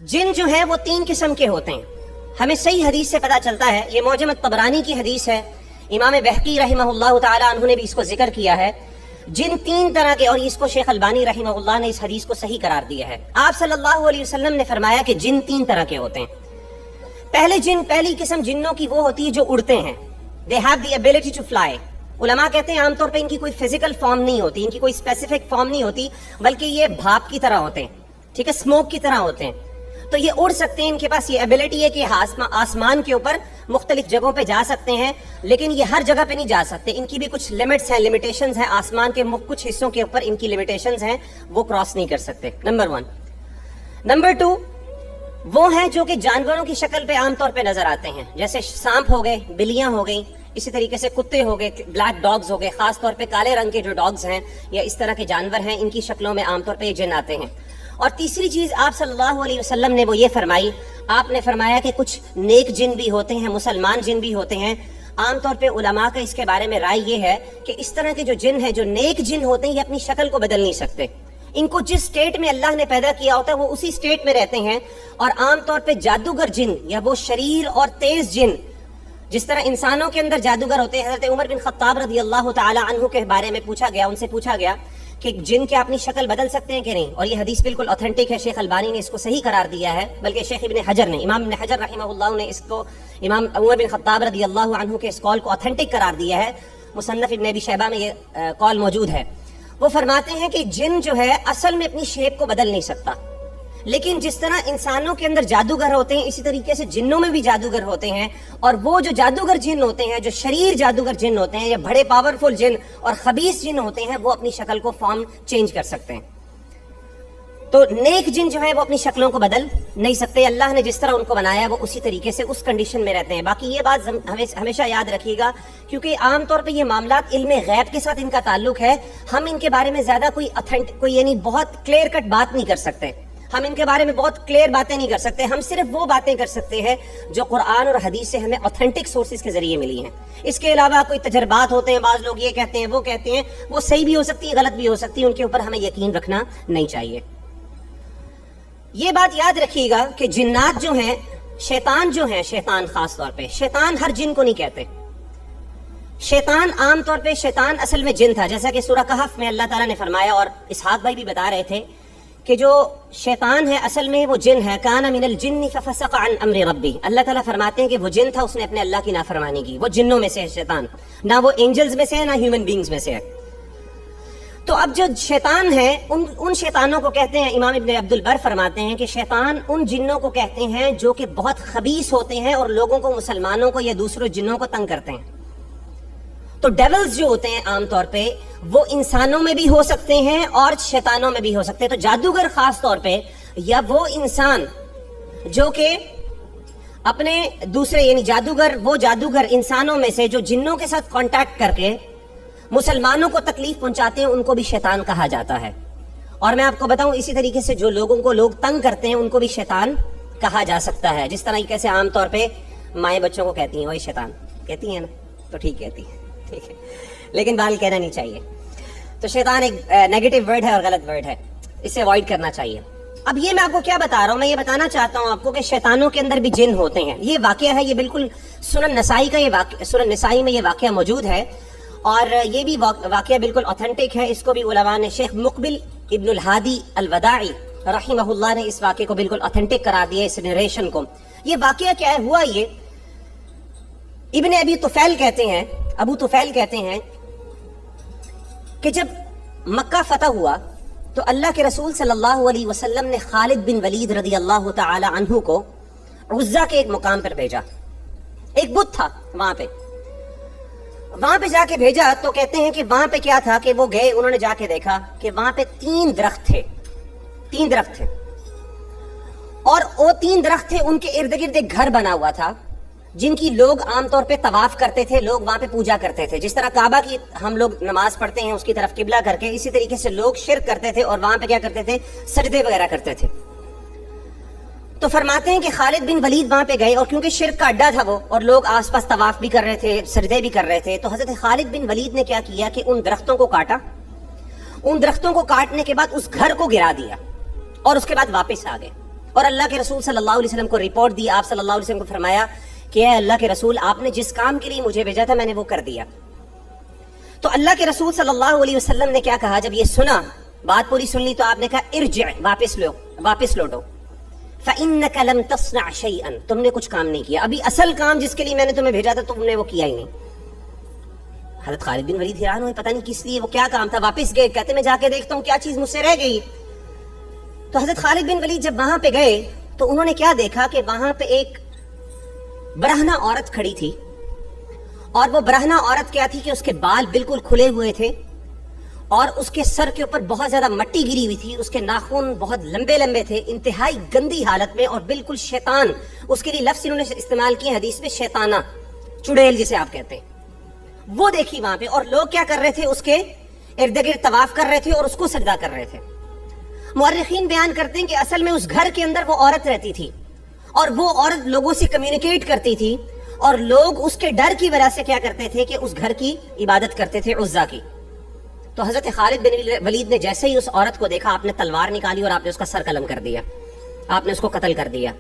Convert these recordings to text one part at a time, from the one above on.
जिन जो है वो 3 किस्म के होते हैं, हमें सही हदीस से पता चलता है। ये मौजम तबरानी की हदीस है, इमाम बहकी रहमहुल्लाह ताला अन्हु ने भी इसको जिक्र किया है। जिन 3 तरह के, और इसको शेख अलबानी रहमहुल्लाह ने इस हदीस को सही करार दिया है। आप सल्लल्लाहु अलैहि वसल्लम ने फरमाया कि जिन 3 तरह के होते हैं। पहली किस्म जिन्नों की वो होती है जो उड़ते हैं, they have the ability to fly. उलमा कहते हैं आमतौर पे इनकी कोई फिजिकल फॉर्म नहीं होती, इनकी कोई स्पेसिफिक फॉर्म नहीं होती, बल्कि ये भाप की तरह होते हैं, ठीक है, स्मोक की तरह होते हैं। तो ये उड़ सकते हैं, इनके पास ये एबिलिटी है कि आसमान के ऊपर मुख्तलिफ जगहों पे जा सकते हैं, लेकिन ये हर जगह पे नहीं जा सकते। इनकी भी कुछ लिमिट्स हैं, लिमिटेशंस हैं। आसमान के कुछ हिस्सों के ऊपर इनकी लिमिटेशंस हैं, वो क्रॉस नहीं कर सकते। नंबर 1। नंबर 2, वो हैं जो कि जानवरों की शक्ल पे आमतौर पे नजर आते हैं, जैसे सांप हो गए, बिल्लियां हो गई, इसी तरीके से कुत्ते हो गए, ब्लैक डॉग्स हो गए, खास तौर पे काले रंग के जो डॉग्स हैं या इस तरह के जानवर हैं, इनकी शक्लों में आमतौर पे ये जिन आते हैं। और तीसरी चीज आप सल्लल्लाहु अलैहि वसल्लम ने वो ये फरमाई, आपने फरमाया कि कुछ नेक जिन भी होते हैं, मुसलमान जिन भी होते हैं। आमतौर पे उलमा का इसके बारे में राय ये है कि इस तरह के जो जिन है, जो नेक जिन होते हैं, ये अपनी शक्ल को बदल नहीं सकते। इनको जिस स्टेट में अल्लाह ने पैदा किया होता है वो उसी स्टेट में रहते हैं। और आमतौर पे जादूगर जिन या वो शरीर और तेज जिन, जिस तरह इंसानों के अंदर जादूगर होते हैं। हज़रत उमर बिन खत्ताब रज़ी अल्लाह ताला अन्हु के बारे में पूछा गया, उनसे पूछा गया कि जिन क्या अपनी शक्ल बदल सकते हैं कि नहीं, और ये हदीस बिल्कुल ऑथेंटिक है। शेख अलबानी ने इसको सही करार दिया है, बल्कि शेख इब्न हजर ने, इमाम इब्न हजर रहमहुल्लाह ने इसको इमाम उमर बिन खत्ताब रज़ी अल्लाह अन्हु के इस कॉल को ऑथेंटिक करार दिया है। मुसन्नफ इब्न अबी शैबा में ये कॉल मौजूद है। वो फरमाते हैं कि जिन जो है असल में अपनी शेप को बदल नहीं सकता, लेकिन जिस तरह इंसानों के अंदर जादूगर होते हैं, इसी तरीके से जिन्नों में भी जादूगर होते हैं। और वो जो जादूगर जिन होते हैं, जो शरीर जादूगर जिन होते हैं, या बड़े पावरफुल जिन और खबीस जिन होते हैं, वो अपनी शक्ल को फॉर्म चेंज कर सकते हैं। तो नेक जिन जो है वो अपनी शक्लों को बदल नहीं सकते। अल्लाह ने जिस तरह उनको बनाया वो उसी तरीके से उस कंडीशन में रहते हैं। बाकी ये बात हमेशा याद रखिएगा, क्योंकि आमतौर पे ये मामलात इल्म गैब के साथ इनका ताल्लुक है। हम इनके बारे में ज्यादा कोई यानी बहुत क्लियर कट बात नहीं कर सकते। हम इनके बारे में बहुत क्लियर बातें नहीं कर सकते। हम सिर्फ वो बातें कर सकते हैं जो कुरान और हदीस से हमें ऑथेंटिक सोर्सेज के जरिए मिली हैं। इसके अलावा कोई तजर्बात होते हैं, बाज लोग ये कहते हैं, वो कहते हैं, वो सही भी हो सकती है, गलत भी हो सकती है, उनके ऊपर हमें यकीन रखना नहीं चाहिए। ये बात याद रखिएगा कि जिन्नात जो हैं, शैतान जो हैं, शैतान खास तौर पे, शैतान हर जिन को नहीं कहते। शैतान आमतौर पे, शैतान असल में जिन था, जैसा कि सूरह कहफ में अल्लाह ताला ने फरमाया, और इसहाक भाई भी बता रहे थे कि जो शैतान है असल में वो जिन है। काना मिनल जिन्नि फफसक़ अन अम्रि रब्बी। अल्लाह ताला फरमाते हैं कि वो जिन था, उसने अपने अल्लाह की नाफरमानी की। वो जिन्नों में से है शैतान, ना वो एंजल्स में से है, ना ह्यूमन बींग्स में से है। तो अब जो शैतान है, उन शैतानों को कहते हैं, इमाम इब्न अब्दुल बर फरमाते हैं कि शैतान उन जिन्नों को कहते हैं जो कि बहुत खबीस होते हैं और लोगों को, मुसलमानों को या दूसरे जिन्नों को तंग करते हैं। तो डेविल्स जो होते हैं आमतौर पे वो इंसानों में भी हो सकते हैं और शैतानों में भी हो सकते हैं। तो जादूगर खास तौर पे, या वो इंसान जो कि अपने दूसरे यानी जादूगर, वो जादूगर इंसानों में से जो जिन्नों के साथ कांटेक्ट करके मुसलमानों को तकलीफ पहुंचाते हैं, उनको भी शैतान कहा जाता है। और मैं आपको बताऊं, इसी तरीके से जो लोगों को लोग तंग करते हैं उनको भी शैतान कहा जा सकता है। जिस तरीके से आमतौर पे माएँ बच्चों को कहती हैं वही शैतान कहती है ना, तो ठीक कहती है, ठीक है, लेकिन बाल कहना नहीं चाहिए। तो शैतान एक नेगेटिव वर्ड है और गलत वर्ड है, इसे अवॉइड करना चाहिए। अब ये मैं आपको क्या बता रहा हूं, मैं ये बताना चाहता हूं आपको कि शैतानों के अंदर भी जिन होते हैं। ये वाकया है, ये बिल्कुल सुनन नसाई का, ये सुनन नसाई में ये वाकया मौजूद है, और ये भी वाकया बिल्कुल ऑथेंटिक है। इसको भी उलमा ने, शेख मुकबिल इब्नुल हादी अल-वदाई रहमहुल्लाह ने इस वाकये को बिल्कुल ऑथेंटिक करार दिया, इस नरेशन को। ये वाकया क्या है, हुआ ये, इब्न अबी तुफैल कहते हैं, अबू तुफैल कहते हैं कि जब मक्का फतह हुआ तो अल्लाह के रसूल सल्लल्लाहु अलैहि वसल्लम ने खालिद बिन वलीद रज़ी अल्लाह ताला अन्हु को उज़्ज़ा के एक मुकाम पर भेजा। एक बुत था वहां पे जाके भेजा। तो कहते हैं कि वहां पे क्या था कि वो गए, उन्होंने जाके देखा कि वहां पे 3 दरख्त थे, और वो 3 दरख्त थे, उनके इर्द गिर्द एक घर बना हुआ था जिनकी लोग आमतौर पे तवाफ करते थे, लोग वहां पे पूजा करते थे। जिस तरह काबा की हम लोग नमाज पढ़ते हैं उसकी तरफ किबला करके, इसी तरीके से लोग शिर्क करते थे और वहां पे क्या करते थे, सजदे वगैरह करते थे। तो फरमाते हैं कि खालिद बिन वलीद वहां पे गए, और क्योंकि शिर्क का अड्डा था वो, और लोग आसपास तवाफ भी कर रहे थे, सजदे भी कर रहे थे, तो हजरत खालिद बिन वलीद ने क्या किया कि उन दरख्तों को काटा। उन दरख्तों को काटने के बाद उस घर को गिरा दिया और उसके बाद वापस आ गए। اور اللہ کے رسول صلی اللہ علیہ وسلم کو رپورٹ دی. آپ صلی اللہ علیہ وسلم کو فرمایا کہ اے اللہ کے رسول آپ نے جس کام کے لیے مجھے بھیجا تھا میں نے وہ کر دیا. تو اللہ کے رسول صلی اللہ علیہ وسلم نے کیا کہا جب یہ سنا, بات پوری سن لی, تو آپ نے کہا ارجع, واپس لوٹو. فَإِنَّكَ لَمْ تَصْنَعْ شَيْئًا, تم نے کچھ کام نہیں کیا, ابھی اصل کام جس کے لیے میں نے تمہیں بھیجا تھا تم نے وہ کیا ہی نہیں. حضرت خالد بن ولید حیران ہوئے, پتہ نہیں کس لیے, وہ کیا کام تھا. واپس گئے, کہتے میں جا کے دیکھتا ہوں کیا چیز مجھ سے رہ گئی. تو حضرت خالد بن ولید جب وہاں پہ گئے تو انہوں نے کیا دیکھا کہ وہاں پہ ایک برہنہ عورت کھڑی تھی, اور وہ برہنہ عورت کیا تھی کہ اس کے بال بالکل کھلے ہوئے تھے, اور اس کے سر کے اوپر بہت زیادہ مٹی گری ہوئی تھی, اس کے ناخن بہت لمبے لمبے تھے, انتہائی گندی حالت میں, اور بالکل شیطان, اس کے لیے لفظ انہوں نے استعمال کیے حدیث میں شیطانہ, چڑیل جسے آپ کہتے ہیں, وہ دیکھی وہاں پہ. اور لوگ کیا کر رہے تھے, اس کے ارد گرد طواف کر رہے تھے اور اس کو سجدہ کر رہے تھے. مورخین بیان کرتے ہیں کہ اصل میں اس گھر کے اندر وہ عورت رہتی تھی, اور وہ عورت لوگوں سے کمیونیکیٹ کرتی تھی, اور لوگ اس کے ڈر کی وجہ سے کیا کرتے تھے کہ اس گھر کی عبادت کرتے تھے, عزا کی. تو حضرت خالد بن ولید نے جیسے ہی اس عورت کو دیکھا, آپ نے تلوار نکالی اور آپ نے اس کا سر قلم کر دیا, آپ نے اس کو قتل کر دیا.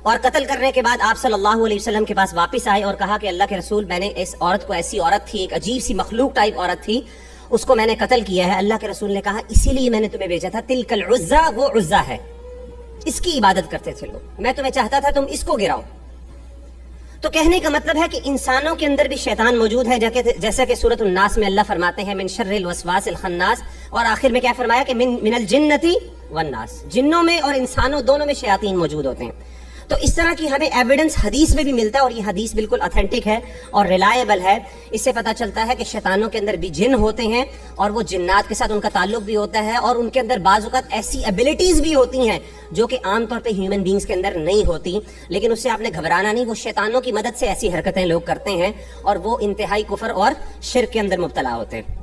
اور قتل کرنے کے بعد آپ صلی اللہ علیہ وسلم کے پاس واپس آئے اور کہا کہ اللہ کے رسول میں نے اس عورت کو, ایسی عورت تھی, ایک عجیب سی مخلوق ٹائپ عورت تھی, اس کو میں نے قتل کیا ہے. اللہ کے رسول نے کہا اسی لیے میں نے تمہیں بھیجا تھا, تلک العزا, وہ عزا ہے, اس کی عبادت کرتے تھے لوگ, میں تمہیں چاہتا تھا تم اس کو گراؤ. تو کہنے کا مطلب ہے کہ انسانوں کے اندر بھی شیطان موجود ہے, جیسا کہ سورۃ الناس میں اللہ فرماتے ہیں من شر الوسواس الخناس, اور آخر میں کیا فرمایا کہ من الجنتی والناس, جنوں میں اور انسانوں دونوں میں شیاطین موجود ہوتے ہیں. تو اس طرح کی ہمیں ایویڈنس حدیث میں بھی ملتا ہے, اور یہ حدیث بالکل اتھینٹک ہے اور ریلائبل ہے. اس سے پتہ چلتا ہے کہ شیطانوں کے اندر بھی جن ہوتے ہیں, اور وہ جنات کے ساتھ ان کا تعلق بھی ہوتا ہے, اور ان کے اندر بعض اوقات ایسی ایبلٹیز بھی ہوتی ہیں جو کہ عام طور پہ ہیومن بینگز کے اندر نہیں ہوتی. لیکن اس سے آپ نے گھبرانا نہیں, وہ شیطانوں کی مدد سے ایسی حرکتیں لوگ کرتے ہیں, اور وہ انتہائی کفر اور شرک کے اندر مبتلا ہوتے ہیں.